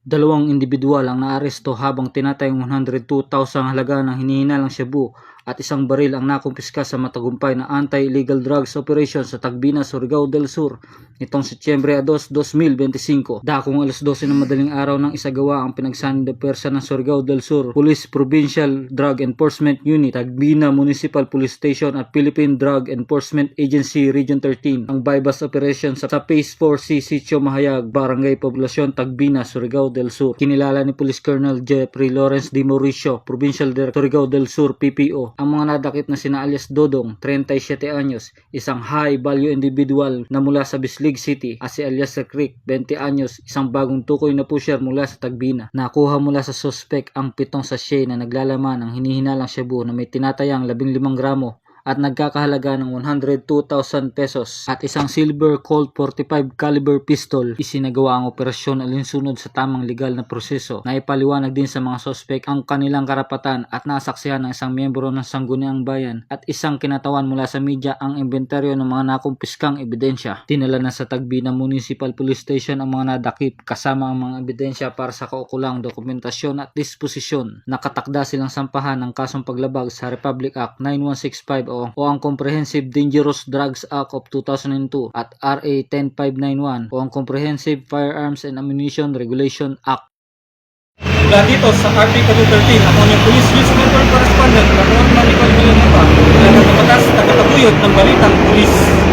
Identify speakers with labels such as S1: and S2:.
S1: Dalawang individual ang naaresto habang tinatayang 102,000 halaga ng hinihinalang shabu at isang baril ang nakumpiska sa matagumpay na anti-illegal drugs operation sa Tagbina, Surigao del Sur nitong Setyembre 2, 2025. Dakong alas 12 ng madaling araw nang isagawa ang pinagsanib na pwersa ng Surigao del Sur Police Provincial Drug Enforcement Unit, Tagbina Municipal Police Station at Philippine Drug Enforcement Agency Region 13 ang bypass operation sa Phase 4C Sitio Mahayag, Barangay Poblasyon, Tagbina, Surigao del Sur. Kinilala ni Police Colonel Jeffrey Lawrence D. Mauricio, Provincial Director, Surigao del Sur, PPO, ang mga nadakip na sina alias Dodong, 37 anyos, isang high-value individual na mula sa Bislig City, at si alias Creek, 20 anyos, isang bagong tukoy na pusher mula sa Tagbina. Nakuha mula sa suspect ang 7 sachet na naglalaman ng hinihinalang shabu na may tinatayang 15 gramo at nagkakahalaga ng 102,000 pesos at isang silver Colt 45 caliber pistol. Isinagawa ang operasyon alinsunod sa tamang legal na proseso. Naipaliwanag din sa mga sospek ang kanilang karapatan at nasaksihan ng isang miyembro ng Sangguniang Bayan at isang kinatawan mula sa media ang inventaryo ng mga nakumpiskang ebidensya. Dinala na sa Tagbina Municipal Police Station ang mga nadakip kasama ang mga ebidensya para sa kaukulang dokumentasyon at disposisyon. Nakatakda silang sampahan ng kasong paglabag sa Republic Act 9165 o ang Comprehensive Dangerous Drugs Act of 2002 at RA 10591 o ang Comprehensive Firearms and Ammunition Regulation Act.
S2: Mula dito sa RP Cadu 13, ako ang Police News Network Correspondent, Ramon Manicol Villanueva, taga-tabatas, taga-taguyod ng Balitang Pulis.